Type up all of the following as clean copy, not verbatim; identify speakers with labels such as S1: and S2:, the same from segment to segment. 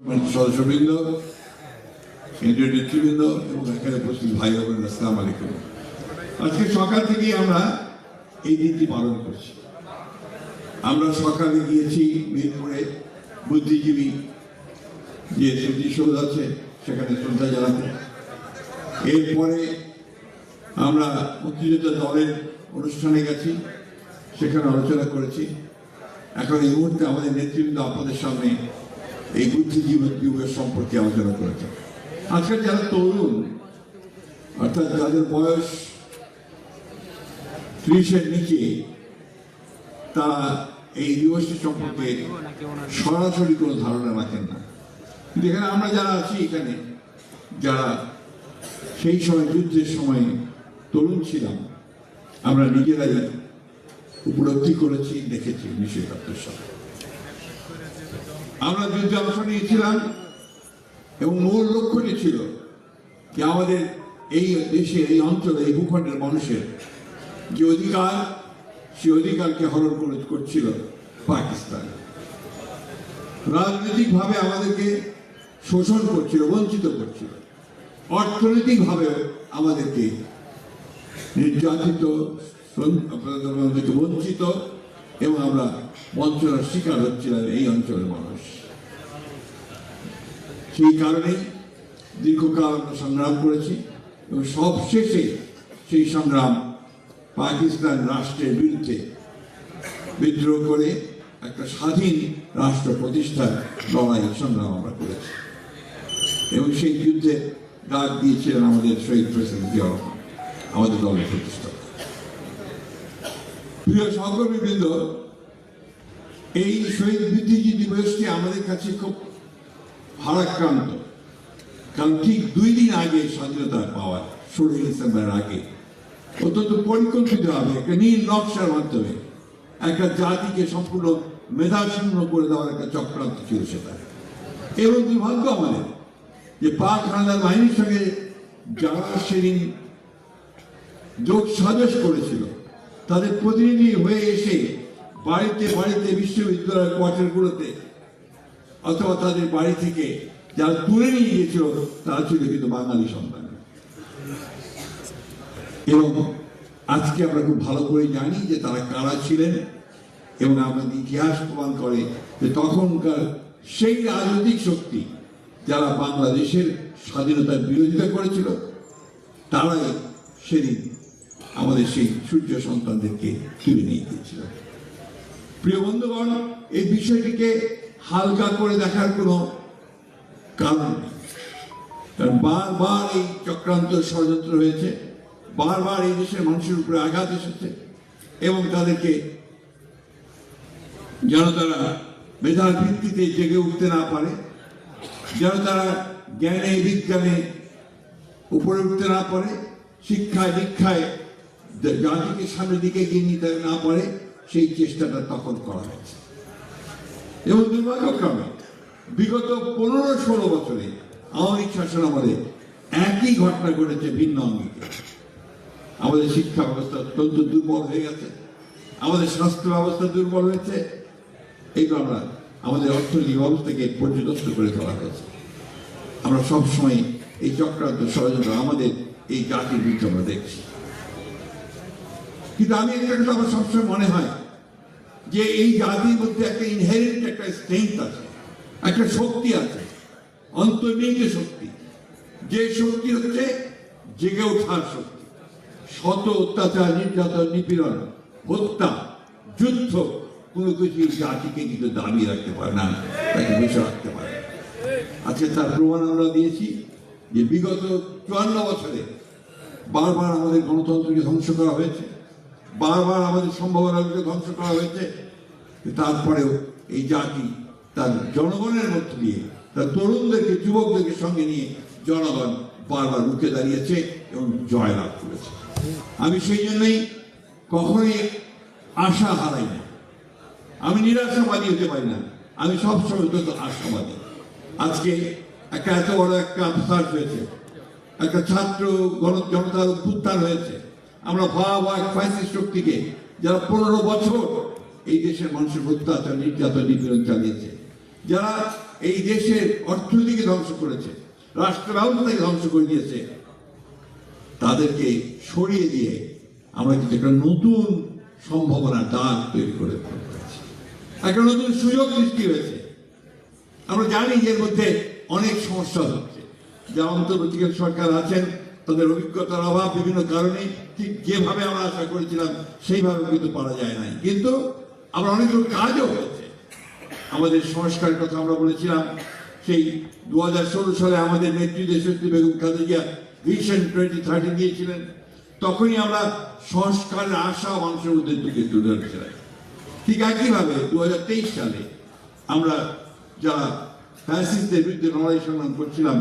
S1: সদস্যবৃন্দ, কেন্দ্রীয় নেতৃবৃন্দ এবং এখানে উপস্থিত ভাই বোনেরা, আসসালামু আলাইকুম। আজকে সকাল থেকেই আমরা এই দিনটি পালন করছি। আমরা সকালে গিয়েছি মিরপুরে বুদ্ধিজীবী যে স্মৃতিসৌধ আছে সেখানে শ্রদ্ধা জানাতে। এরপরে আমরা মুক্তিযোদ্ধা দলের অনুষ্ঠানে গেছি, সেখানে আলোচনা করেছি। এখন এই মুহূর্তে আমাদের নেতৃবৃন্দ আপনাদের সামনে এই বুদ্ধিজীবী দিবস সম্পর্কে আলোচনা করেছে। আজকে যারা তরুণ, অর্থাৎ যাদের বয়স 30-এর নিচে, তারা এই দিবসটি সম্পর্কে সরাসরি কোনো ধারণা রাখেন না। কিন্তু এখানে আমরা যারা আছি, এখানে যারা সেই সময় যুদ্ধের সময় তরুণ ছিলাম, আমরা নিজেরাই উপলব্ধি করেছি, দেখেছি 1971 সালে আমরা যুদ্ধে অংশ নিয়েছিলাম এবং মূল লক্ষ্যটি ছিল যে আমাদের এই দেশের, এই অঞ্চলে, এই ভূখণ্ডের মানুষের যে অধিকার, সেই অধিকারকে হরণ করছিল পাকিস্তান। রাজনৈতিকভাবে আমাদেরকে শোষণ করছিল, বঞ্চিত করছিল, অর্থনৈতিকভাবে আমাদেরকে নির্যাতিত, বঞ্চিত এবং আমরা বঞ্চনার শিকার হচ্ছিলাম এই অঞ্চলের মানুষ। সেই কারণেই দীর্ঘকাল আমরা সংগ্রাম করেছি এবং সবশেষে সেই সংগ্রাম পাকিস্তান রাষ্ট্রের বিরুদ্ধে বিদ্রোহ করে একটা স্বাধীন রাষ্ট্র প্রতিষ্ঠার লড়াই সংগ্রাম আমরা করেছি এবং সেই যুদ্ধে ডাক দিয়েছিলেন আমাদের শহীদ প্রেসিডেন্ট জিয়া রহমান, আমাদের দলের প্রতিষ্ঠাতা। প্রিয় সহকর্মীবৃন্দ, এই শহীদ বুদ্ধিজীবী দিবসটি আমাদের কাছে খুব ভারাক্রান্ত। কারণ ঠিক 2 দিন আগে স্বাধীনতা পাওয়ার, 16 ডিসেম্বরের আগে, অত্যন্ত পরিকল্পিতভাবে একটা নীল নকশার মাধ্যমে একটা জাতিকে সম্পূর্ণ মেধাশূন্য করে দেওয়ার একটা চক্রান্ত ছিল সেটা। এবং দুর্ভাগ্য আমাদের যে পাক হানাদার বাহিনীর সঙ্গে যারা সেদিন যোগ সাজস করেছিল, তাদের প্রতিনিধি হয়ে এসে বাড়িতে বাড়িতে, বিশ্ববিদ্যালয়ের কোয়ার্টারগুলোতে অথবা তাদের বাড়ি থেকে যারা তুলে নিয়ে গিয়েছিল, তারা ছিল কিন্তু বাঙালি সন্তান। এবং আজকে আমরা খুব ভালো করে জানি যে তারা কারা ছিলেন এবং আমাদের ইতিহাস প্রমাণ করে যে তখনকার সেই রাজনৈতিক শক্তি যারা বাংলাদেশের স্বাধীনতার বিরোধিতা করেছিল, তারাই সেদিন আমাদের সেই সূর্য সন্তানদেরকে তুলে নিয়ে গিয়েছিল। প্রিয় বন্ধুগণ, এই বিষয়টিকে হালকা করে দেখার কোনো কারণ নেই। কারণ বারবার এই চক্রান্ত, ষড়যন্ত্র হয়েছে, বারবার এই দেশের মানুষের উপরে আঘাত এসেছে এবং তাদেরকে যেন তারা মেধার ভিত্তিতে জেগে উঠতে না পারে, যেন তারা জ্ঞানে বিজ্ঞানে উপরে উঠতে না পারে, শিক্ষায় দীক্ষায় জাতিকে সামনের দিকে এগিয়ে নিতে না পারে, সেই চেষ্টাটা তখন করা হয়েছে। এবং দুর্ভাগ্যক্রমে বিগত 15-16 বছরে আওয়ামী শাসন আমলে একই ঘটনা ঘটেছে ভিন্ন অঙ্গিকে। আমাদের শিক্ষা ব্যবস্থা অত্যন্ত দুর্বল হয়ে গেছে, আমাদের স্বাস্থ্য ব্যবস্থা দুর্বল হয়েছে, এইগুলো আমরা আমাদের অর্থনৈতিক ব্যবস্থাকে পর্যদস্ত করে তোলা হয়েছে। আমরা সবসময় এই চক্রান্ত, ষড়যন্ত্র আমাদের এই জাতির বিরুদ্ধে আমরা দেখছি। কিন্তু আমি একটা কথা আমার সবসময় মনে হয় যে এই জাতির মধ্যে একটা ইনহেরেন্ট একটা স্ট্রেংথ আছে, একটা শক্তি আছে, অন্তর্নিহিত শক্তি। যে শক্তি হচ্ছে জেগে ওঠার শক্তি। শত অত্যাচার, নির্যাতন, নিপীড়ন, হত্যা, যুদ্ধ কোনো কিছু জাতিকে কিন্তু দাবিয়ে রাখতে পারে না, তাকে বসে রাখতে পারে। আজকে তার প্রমাণ আমরা দিয়েছি যে বিগত 54 বছরে বারবার আমাদের গণতন্ত্রকে ধ্বংস করা হয়েছে, বারবার আমাদের সম্ভাবনাকে ধ্বংস করা হয়েছে। তারপরেও এই জাতি তার জনগণের মধ্য দিয়ে, তার তরুণদেরকে, যুবকদেরকে সঙ্গে নিয়ে জনগণ বারবার রুখে দাঁড়িয়েছে এবং জয়লাভ করেছে। আমি সেই জন্যই কখনোই আশা হারাই না, আমি নিরাশাবাদী হতে পারি না, আমি সবসময় তো আশাবাদী। আজকে একটা এত বড় একটা আফসার হয়েছে, একটা ছাত্র জনতার উত্থান হয়েছে। আমরা ভয়াবহ এক ফ্যাসিস্ট শক্তিকে, যারা 15 বছর এই দেশের মানুষের অত্যাচার, নির্যাতন, নিপীড়ন চালিয়েছে, যারা এই দেশের অর্থনীতিকে ধ্বংস করেছে, রাষ্ট্র ব্যবস্থাকে ধ্বংস করে দিয়েছে, তাদেরকে সরিয়ে দিয়ে আমরা কিন্তু একটা নতুন সম্ভাবনার দ্বার তৈরি করে ফেলেছি, একটা নতুন সুযোগ সৃষ্টি হয়েছে। আমরা জানি যে এর মধ্যে অনেক সমস্যা হচ্ছে, যা অন্তর্বর্তীকালীন সরকার আছেন তাদের অভিজ্ঞতার অভাব বিভিন্ন কারণে ঠিক যেভাবে আমরা আশা করেছিলাম সেইভাবে কিন্তু পারা যায় নাই, কিন্তু আমরা অনেকগুলো কাজও হয়েছে। আমাদের সংস্কারের কথা আমরা বলেছিলাম, সেই 2016 সালে আমাদের নেত্রী দেশনেত্রী বেগম খালেদা ভিশন 2030 দিয়েছিলেন, তখনই আমরা সংস্কারের আশা মানুষের মধ্যে তুলে ধরেছিলাম। ঠিক একইভাবে 2023 সালে আমরা যারা ফ্যাসিস্টদের বিরুদ্ধে লড়াই সংগ্রাম করছিলাম,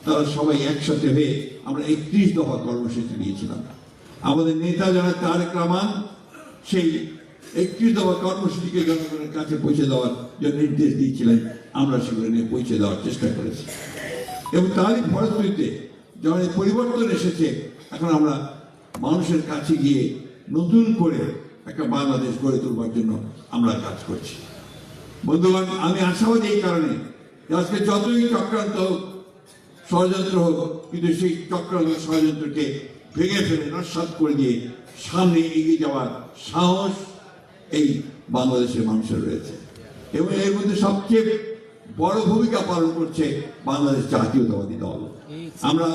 S1: তারা সবাই একসাথে হয়ে আমরা 31 দফা কর্মসূচি দিয়েছিলাম। আমাদের নেতা যারা তারেক রহমান সেই 31 দফা কর্মসূচিকে জনগণের কাছে পৌঁছে দেওয়ার জন্য নির্দেশ দিয়েছিলেন, আমরা সেগুলো নিয়ে পৌঁছে দেওয়ার চেষ্টা করেছি। এবং তারই ফলশ্রুতিতে যখন এই পরিবর্তন এসেছে, এখন আমরা মানুষের কাছে গিয়ে নতুন করে একটা বাংলাদেশ গড়ে তোলবার জন্য আমরা কাজ করছি। বন্ধুগণ, আমি আশাবাদী এই কারণে যে আজকে যতই চক্রান্ত হোক, ষড়যন্ত্র হোক, কিন্তু সেই চক্রান্ত ষড়যন্ত্রকে ভেঙে ফেলে নস্যাৎ করে দিয়ে সামনে এগিয়ে যাওয়ার সাহস এই বাংলাদেশের মানুষের রয়েছে। এবং এর মধ্যে সবচেয়ে বড় ভূমিকা পালন করছে বাংলাদেশ জাতীয়তাবাদী দল। আমরা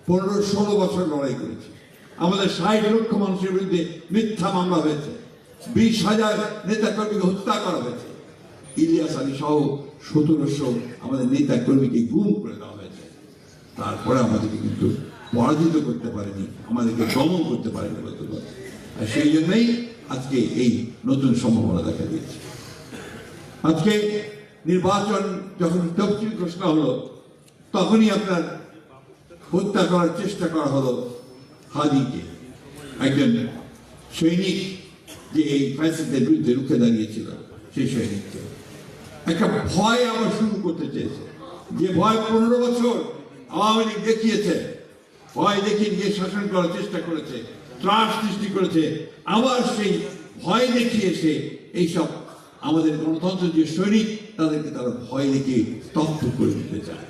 S1: 15-16 বছর লড়াই করেছি, আমাদের 60 লক্ষ মানুষের বিরুদ্ধে মিথ্যা মামলা হয়েছে, 20,000 নেতা কর্মীকে হত্যা করা হয়েছে, ইলিয়াস আলী সহ 1700 আমাদের নেতা কর্মীকে গুম করে দেওয়া হয়েছে। তারপরে আমাদেরকে কিন্তু পরাজিত করতে পারেনি, আমাদেরকে দমন করতে পারেনি বলতে পারে। আর সেই জন্যই আজকে এই নতুন সম্ভাবনা দেখা দিয়েছে। আজকে নির্বাচন যখন তফসিল ঘোষণা হলো, তখনই আপনার হত্যা করার চেষ্টা করা হলো হাদিকে, একজন সৈনিক যে এই ফ্যাসিস্টদের বিরুদ্ধে রুখে দাঁড়িয়েছিল, সেই সৈনিককে একটা ভয় আবার শুরু করতে চেয়েছে, যে ভয় 15 বছর আওয়ামী লীগ দেখিয়েছে, ভয় দেখিয়ে নিয়ে শাসন করার চেষ্টা করেছে, ত্রাস সৃষ্টি করেছে, আবার সেই ভয় দেখিয়ে সে এইসব আমাদের গণতন্ত্রের যে সৈনিক তাদেরকে তারা ভয় দেখিয়ে স্তব্ধ করে দিতে চায়।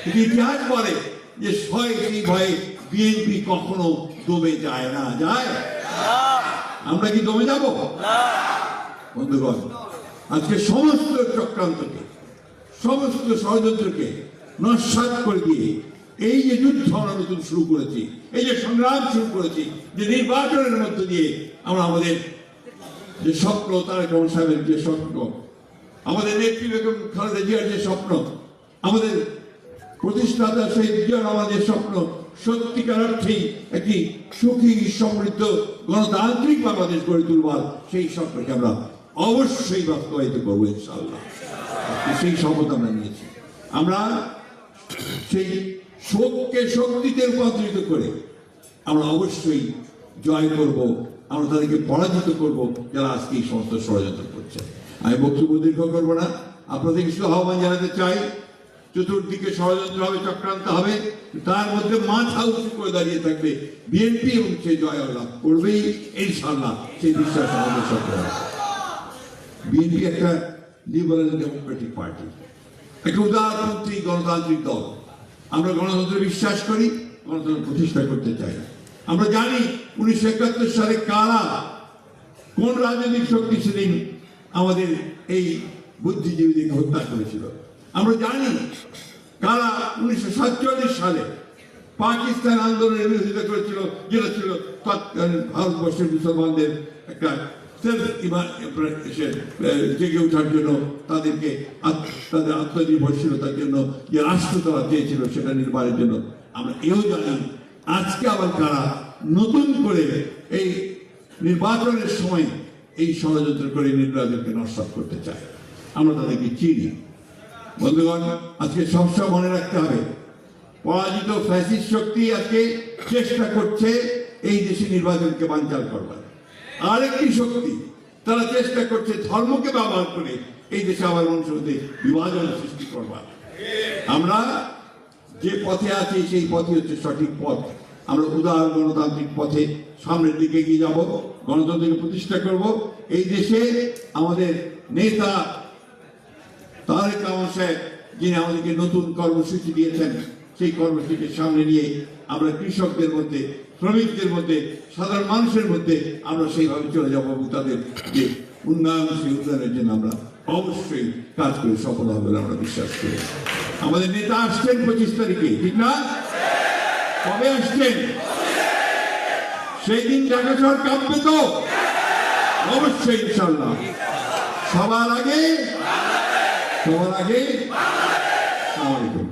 S1: কিন্তু ইতিহাস বলে যে সেই ভয়ে বিএনপি কখনো দমে যায় না, যায়? আমরা কি দমে যাব? বন্ধুগণ, আজকে সমস্ত চক্রান্তকে, সমস্ত ষড়যন্ত্রকে নস্যাৎ করে দিয়ে এই যে যুদ্ধ আমরা নতুন শুরু করেছি, এই যে সংগ্রাম শুরু করেছি, যে নির্বাচনের মধ্য দিয়ে আমরা আমাদের যে স্বপ্ন, তারেক রহমান সাহেবের যে স্বপ্ন, আমাদের নেত্রী বেগম খালেদা জিয়ার যে স্বপ্ন, আমাদের প্রতিষ্ঠাতা শহীদ জিয়ার আমাদের স্বপ্ন, সত্যিকার অর্থেই একটি সুখী সমৃদ্ধ গণতান্ত্রিক বাংলাদেশ গড়ে তুলবার সেই স্বপ্নকে আমরা অবশ্যই বাস্তবায়িত করবো ইনশাআল্লাহ। সেই শপথ আমরা নিয়েছি। আমরা সেই শোককে শক্তিতে রূপান্তরিত করে আমরা অবশ্যই জয় করব, আমরা তাদেরকে পরাজিত করব যারা আজকে এই সমস্ত ষড়যন্ত্র করছে। আমি বক্তব্য দীর্ঘ করবো না, আপনাদের কিছু আহ্বান জানাতে চাই। চতুর্দিকে ষড়যন্ত্র হবে, চক্রান্ত হবে, তার মধ্যে মাথা উঁচু করে দাঁড়িয়ে থাকবে বিএনপি এবং সে জয় লাভ করবেই ইনশাআল্লাহ, সেই বিশ্বাস আমাদের সকল। বিএনপি একটা লিবারেল ডেমোক্রেটিক পার্টি, একটা উদারপন্থী গণতান্ত্রিক দল। আমরা গণতন্ত্রে বিশ্বাস করি, গণতন্ত্র প্রতিষ্ঠা করতে চাই। আমরা জানি 1971 সালে কারা, কোন রাজনৈতিক শক্তি সেদিন আমাদের এই বুদ্ধিজীবীদেরকে হত্যা করেছিল। আমরা জানি কারা 1947 সালে পাকিস্তান আন্দোলনের বিরোধিতা করেছিল, যেটা ছিল ভারতবর্ষের মুসলমানদের একটা জেগে ওঠার জন্য, তাদেরকে তাদের আত্মনির্ভরশীলতার জন্য যে রাষ্ট্র তারা চেয়েছিল সেটা নির্মাণের জন্য। আমরা এও জানি আজকে আবার কারা নতুন করে এই নির্বাচনের সময় এই ষড়যন্ত্র করে নির্বাচনকে নস্যাৎ করতে চায়। আমরা তাদেরকে চিনি। বন্ধুগণ, আজকে সবসময় মনে রাখতে হবে, পরাজিত ফ্যাসিস্ট শক্তি আজকে চেষ্টা করছে এই দেশে নির্বাচনকে বানচাল করবার। আরেকটি শক্তি তারা চেষ্টা করছে ধর্মকে ব্যবহার করে এই দেশে আবার মানুষের মধ্যে বিভাজন সৃষ্টি করবার। আমরা যে পথে আছি সেই পথই হচ্ছে সঠিক পথ। আমরা উদার গণতান্ত্রিক পথে সামনের দিকে এগিয়ে যাব, গণতন্ত্রকে প্রতিষ্ঠা করব। এই দেশে আমাদের নেতা তারেক রহমান সাহেব যিনি আমাদেরকে নতুন কর্মসূচি দিয়েছেন, সেই কর্মসূচির সামনে নিয়ে আমরা কৃষকদের মধ্যে, শ্রমিকদের মধ্যে, সাধারণ মানুষের মধ্যে আমরা সেইভাবে চলে যাবো এবং তাদের যে উন্নয়ন, সেই উন্নয়নের জন্য আমরা অবশ্যই কাজ করে সফল হবে বলে আমরা বিশ্বাস করি। আমাদের নেতা আসছেন 25 তারিখে, ঠিক না? কবে আসছেন? সেই দিন ঢাকা শহর কাঁপবে তো? অবশ্যই ইনশাল্লাহ। সবার আগে আসসালামু আলাইকুম।